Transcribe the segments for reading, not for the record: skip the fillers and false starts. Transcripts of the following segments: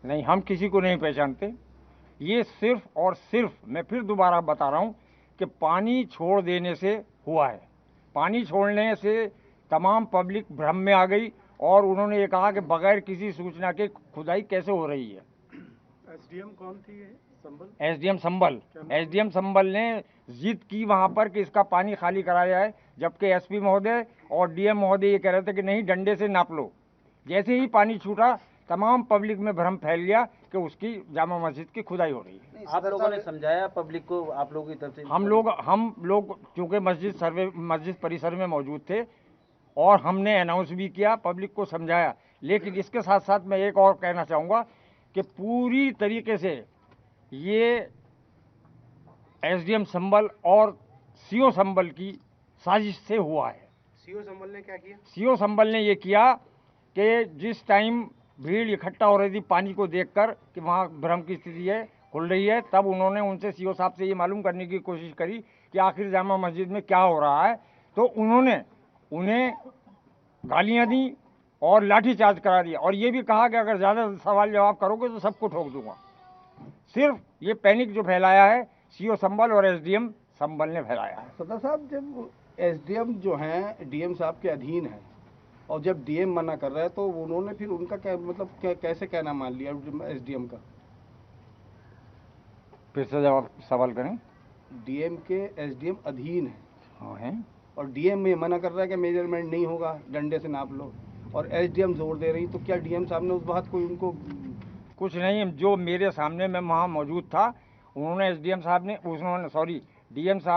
नहीं, हम किसी को नहीं पहचानते। ये सिर्फ और सिर्फ, मैं फिर दोबारा बता रहा हूँ कि पानी छोड़ देने से हुआ है। पानी छोड़ने से तमाम पब्लिक भ्रम में आ गई और उन्होंने ये कहा कि बगैर किसी सूचना के खुदाई कैसे हो रही है। एसडीएम कौन थी ये? संबल? एसडीएम संबल। एसडीएम संबल ने जिद की वहाँ पर कि इसका पानी खाली कराया जाए, जबकि एसपी महोदय और डीएम महोदय ये कह रहे थे कि नहीं, डंडे से नाप लो। जैसे ही पानी छूटा तमाम पब्लिक में भ्रम फैल गया कि उसकी जामा मस्जिद की खुदाई हो रही है। आप लोगों ने समझाया पब्लिक को, आप लोगों की तरफ से? हम लोग चूँकि मस्जिद परिसर में मौजूद थे और हमने अनाउंस भी किया, पब्लिक को समझाया। लेकिन इसके साथ साथ मैं एक और कहना चाहूँगा कि पूरी तरीके से ये एसडीएम संबल और सीओ संबल की साजिश से हुआ है। सीओ संबल ने क्या किया? सीओ संबल ने ये किया कि जिस टाइम भीड़ इकट्ठा हो रही थी पानी को देखकर कि वहाँ भ्रम की स्थिति है, खुल रही है, तब उन्होंने उनसे सीओ साहब से ये मालूम करने की कोशिश करी कि आखिर जामा मस्जिद में क्या हो रहा है। तो उन्होंने उन्हें गालियाँ दी और लाठीचार्ज करा दिया और ये भी कहा कि अगर ज़्यादा सवाल जवाब करोगे तो सबको ठोक दूंगा। सिर्फ ये पैनिक जो फैलाया है सीओ संबल और एसडीएम संबल ने फैलाया है। सदर साहब, जब एसडीएम जो हैं डीएम साहब के अधीन है और जब डीएम मना कर रहा है तो उन्होंने फिर उनका क्या मतलब कैसे कहना मान लिया एसडीएम का? फिर से जवाब सवाल करें। डीएम के एसडीएम अधीन है। हाँ हैं। और डीएम में मना कर रहा है कि मेजरमेंट नहीं होगा, डंडे से नाप लो, और एसडीएम जोर दे रही, तो क्या डीएम साहब ने उस बात को उनको? कुछ नहीं, जो मेरे सामने मैं वहाँ मौजूद था, उन्होंने डीएम साहब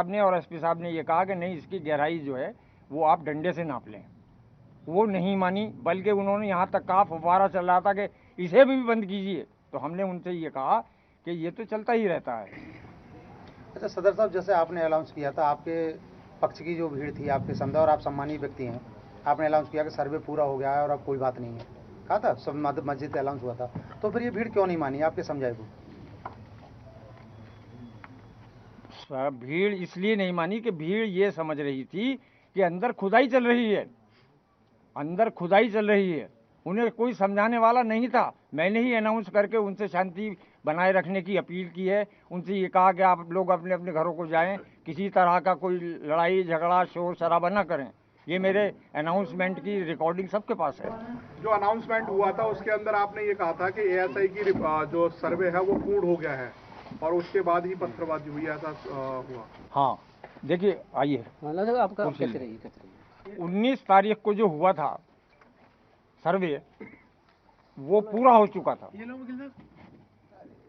ने और एसपी साहब ने ये कहा कि नहीं, इसकी गहराई जो है वो आप डंडे से नाप लें। वो नहीं मानी, बल्कि उन्होंने यहाँ तक कहा, फव्वारा चल रहा था, कि इसे भी बंद कीजिए। तो हमने उनसे ये कहा कि ये तो चलता ही रहता है। अच्छा सदर साहब, जैसे आपने अनाउंस किया था, आपके पक्ष की जो भीड़ थी, आपके समुदाय और आप सम्मानीय व्यक्ति हैं, आपने अनाउंस किया कि सर्वे पूरा हो गया है और अब कोई बात नहीं है, कहा था, सब मस्जिद पे अनाउंस हुआ था, तो फिर ये भीड़ क्यों नहीं मानी आपके समझाए को? भीड़ इसलिए नहीं मानी कि भीड़ ये समझ रही थी कि अंदर खुदाई चल रही है, अंदर खुदाई चल रही है। उन्हें कोई समझाने वाला नहीं था। मैंने ही अनाउंस करके उनसे शांति बनाए रखने की अपील की है। उनसे ये कहा कि आप लोग अपने अपने घरों को जाएं, किसी तरह का कोई लड़ाई झगड़ा शोर शराबा न करें। ये मेरे अनाउंसमेंट की रिकॉर्डिंग सबके पास है। जो अनाउंसमेंट हुआ था उसके अंदर आपने ये कहा था कि एएसआई की जो सर्वे है वो पूर्ण हो गया है और उसके बाद ही पत्थरबाजी हुई, ऐसा हुआ? हाँ, देखिए, आइए। आपका 19 तारीख को जो हुआ था सर्वे, वो पूरा हो चुका था।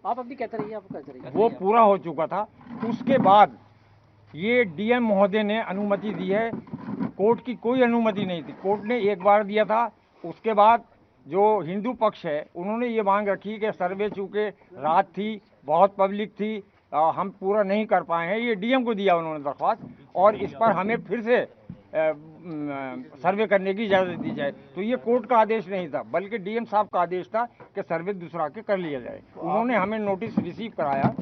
आप अभी कहते रहिए, आप कहते रहिए। वो पूरा हो चुका था। उसके बाद ये डीएम महोदय ने अनुमति दी है। कोर्ट की कोई अनुमति नहीं थी, कोर्ट ने एक बार दिया था। उसके बाद जो हिंदू पक्ष है उन्होंने ये मांग रखी कि सर्वे चूँकि रात थी, बहुत पब्लिक थी, हम पूरा नहीं कर पाए हैं। ये डीएम को दिया उन्होंने दरख्वास्त, और इस पर हमें फिर से सर्वे करने की इजाज़त दी जाए। तो ये कोर्ट का आदेश नहीं था, बल्कि डीएम साहब का आदेश था कि सर्वे दूसरा के कर लिया जाए। उन्होंने हमें नोटिस रिसीव कराया,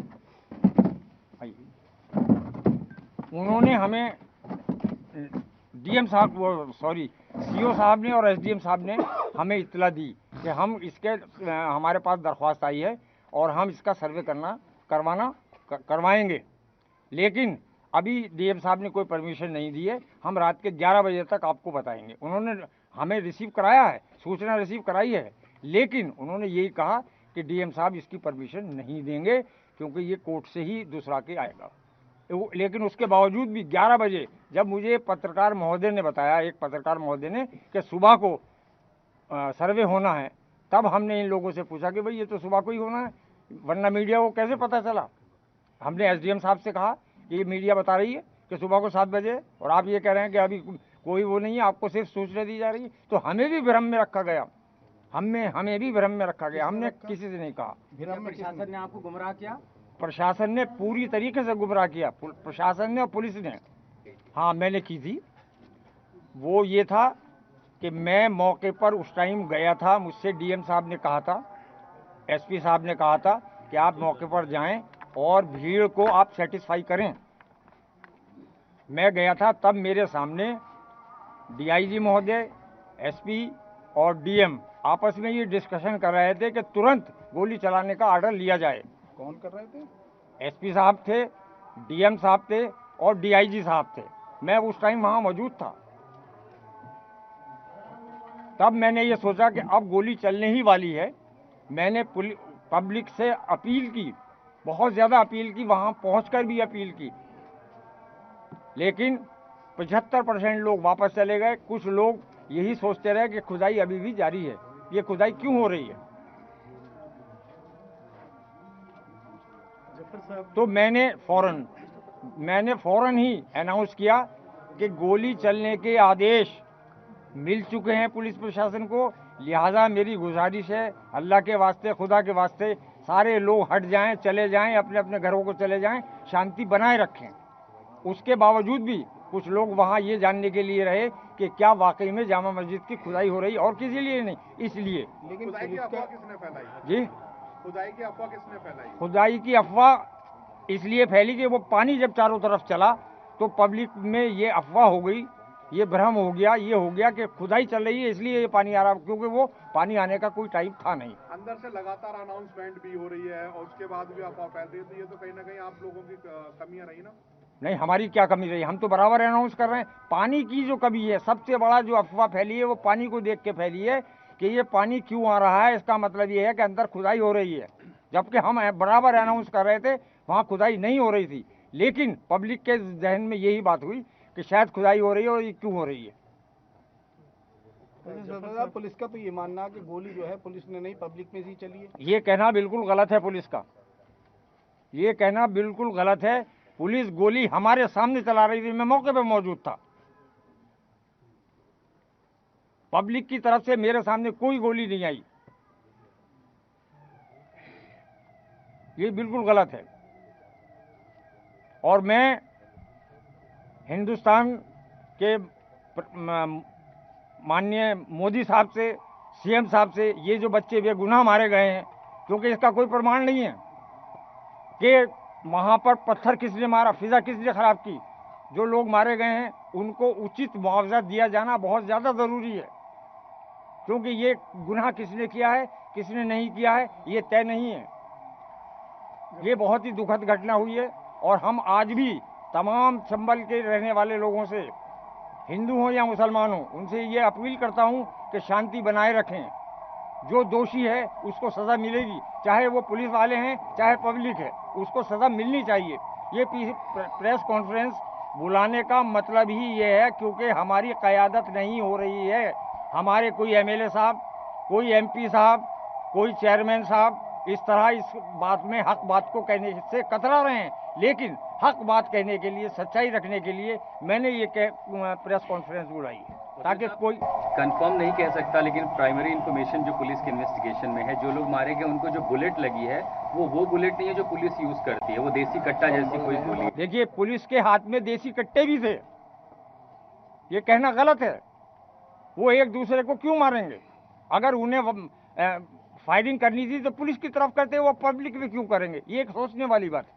उन्होंने हमें डीएम साहब सीओ साहब ने और एसडीएम साहब ने हमें इत्तला दी कि हम इसके हमारे पास दरख्वास्त आई है और हम इसका सर्वे करवाएंगे। लेकिन अभी डीएम साहब ने कोई परमिशन नहीं दी है, हम रात के 11 बजे तक आपको बताएंगे। उन्होंने हमें रिसीव कराया है, सूचना रिसीव कराई है, लेकिन उन्होंने यही कहा कि डीएम साहब इसकी परमिशन नहीं देंगे क्योंकि ये कोर्ट से ही दूसरा के आएगा। लेकिन उसके बावजूद भी 11 बजे जब मुझे पत्रकार महोदय ने बताया, एक पत्रकार महोदय ने, कि सुबह को सर्वे होना है, तब हमने इन लोगों से पूछा कि भाई ये तो सुबह को ही होना है, वरना मीडिया को कैसे पता चला। हमने एसडीएम साहब से कहा कि ये मीडिया बता रही है कि सुबह को 7 बजे, और आप ये कह रहे हैं कि अभी कोई वो नहीं है, आपको सिर्फ सूचना दी जा रही है। तो हमें भी भ्रम में रखा गया, हमें भी भ्रम में रखा गया। हमने किसी से नहीं कहा। प्रशासन ने आपको गुमराह किया? प्रशासन ने पूरी तरीके से गुमराह किया, प्रशासन ने और पुलिस ने। हाँ, मैंने की थी। वो ये था कि मैं मौके पर उस टाइम गया था, मुझसे डीएम साहब ने कहा था, एसपी साहब ने कहा था कि आप मौके पर जाएं और भीड़ को आप सेटिस्फाई करें। मैं गया था, तब मेरे सामने डीआईजी महोदय, एसपी और डीएम आपस में ये डिस्कशन कर रहे थे कि तुरंत गोली चलाने का ऑर्डर लिया जाए। कौन कर रहे थे? एसपी साहब थे, डीएम साहब थे और डीआईजी साहब थे। मैं उस टाइम वहाँ मौजूद था। तब मैंने ये सोचा कि अब गोली चलने ही वाली है। मैंने पब्लिक से अपील की, बहुत ज़्यादा अपील की, वहाँ पहुँचकर भी अपील की, लेकिन 75% लोग वापस चले गए। कुछ लोग यही सोचते रहे कि खुदाई अभी भी जारी है, ये खुदाई क्यों हो रही है। तो मैंने फौरन ही अनाउंस किया कि गोली चलने के आदेश मिल चुके हैं पुलिस प्रशासन को, लिहाजा मेरी गुजारिश है, अल्लाह के वास्ते, खुदा के वास्ते, सारे लोग हट जाएं, चले जाएं, अपने अपने घरों को चले जाएं, शांति बनाए रखें। उसके बावजूद भी कुछ लोग वहाँ ये जानने के लिए रहे कि क्या वाकई में जामा मस्जिद की खुदाई हो रही, और किसी लिए नहीं, इसलिए। लेकिन खुदाई की पुलिस अफवाह का किसने फैलाई? जी, खुदाई की अफवाह किसने फैलाई? खुदाई की अफवाह इसलिए फैली कि वो पानी जब चारों तरफ चला तो पब्लिक में ये अफवाह हो गई, ये भ्रम हो गया, ये हो गया कि खुदाई चल रही है इसलिए ये पानी आ रहा, क्योंकि वो पानी आने का कोई टाइम था नहीं। अंदर से लगातार अनाउंसमेंट भी हो रही है और उसके बाद भी अफवाह फैल रही है, तो ये तो कहीं ना कहीं आप लोगों की कमियां रही ना? नहीं, हमारी क्या कमी रही, हम तो बराबर अनाउंस कर रहे हैं। पानी की जो कमी है, सबसे बड़ा जो अफवाह फैली है वो पानी को देख के फैली है कि ये पानी क्यों आ रहा है, इसका मतलब ये है कि अंदर खुदाई हो रही है, जबकि हम बराबर अनाउंस कर रहे थे वहाँ खुदाई नहीं हो रही थी। लेकिन पब्लिक के जहन में यही बात हुई कि शायद खुदाई हो रही है, और ये क्यों हो रही है। पुलिस का तो ये मानना है कि गोली जो है पुलिस ने नहीं, पब्लिक में से चली है। ये कहना बिल्कुल गलत है पुलिस का, ये कहना बिल्कुल गलत है। पुलिस गोली हमारे सामने चला रही थी, मैं मौके पे मौजूद था। पब्लिक की तरफ से मेरे सामने कोई गोली नहीं आई, ये बिल्कुल गलत है। और मैं हिंदुस्तान के माननीय मोदी साहब से, सीएम साहब से, ये जो बच्चे बेगुनाह मारे गए हैं, क्योंकि इसका कोई प्रमाण नहीं है कि वहाँ पर पत्थर किसने मारा, फिजा किसने खराब की, जो लोग मारे गए हैं उनको उचित मुआवजा दिया जाना बहुत ज़्यादा ज़रूरी है, क्योंकि ये गुनाह किसने किया है, किसने नहीं किया है, ये तय नहीं है। ये बहुत ही दुखद घटना हुई है, और हम आज भी तमाम चंबल के रहने वाले लोगों से, हिंदू हों या मुसलमान हों, उनसे ये अपील करता हूँ कि शांति बनाए रखें। जो दोषी है उसको सज़ा मिलेगी, चाहे वो पुलिस वाले हैं चाहे पब्लिक है, उसको सज़ा मिलनी चाहिए। ये प्रेस कॉन्फ्रेंस बुलाने का मतलब ही ये है क्योंकि हमारी क़यादत नहीं हो रही है। हमारे कोई एमएलए साहब, कोई एमपी साहब, कोई चेयरमैन साहब इस तरह इस बात में हक बात को कहने से कतरा रहे हैं, लेकिन हक बात कहने के लिए, सच्चाई रखने के लिए मैंने ये प्रेस कॉन्फ्रेंस बुलाई है, ताकि कोई कंफर्म नहीं कह सकता, लेकिन प्राइमरी इंफॉर्मेशन जो पुलिस के इन्वेस्टिगेशन में है, जो लोग मारे गए उनको जो बुलेट लगी है वो बुलेट नहीं है जो पुलिस यूज करती है, वो देसी कट्टा जैसी कोई गोली। देखिए, पुलिस के हाथ में देसी कट्टे भी थे, ये कहना गलत है। वो एक दूसरे को क्यों मारेंगे? अगर उन्हें फायरिंग करनी थी तो पुलिस की तरफ करते, वो पब्लिक में क्यों करेंगे? ये एक सोचने वाली बात है।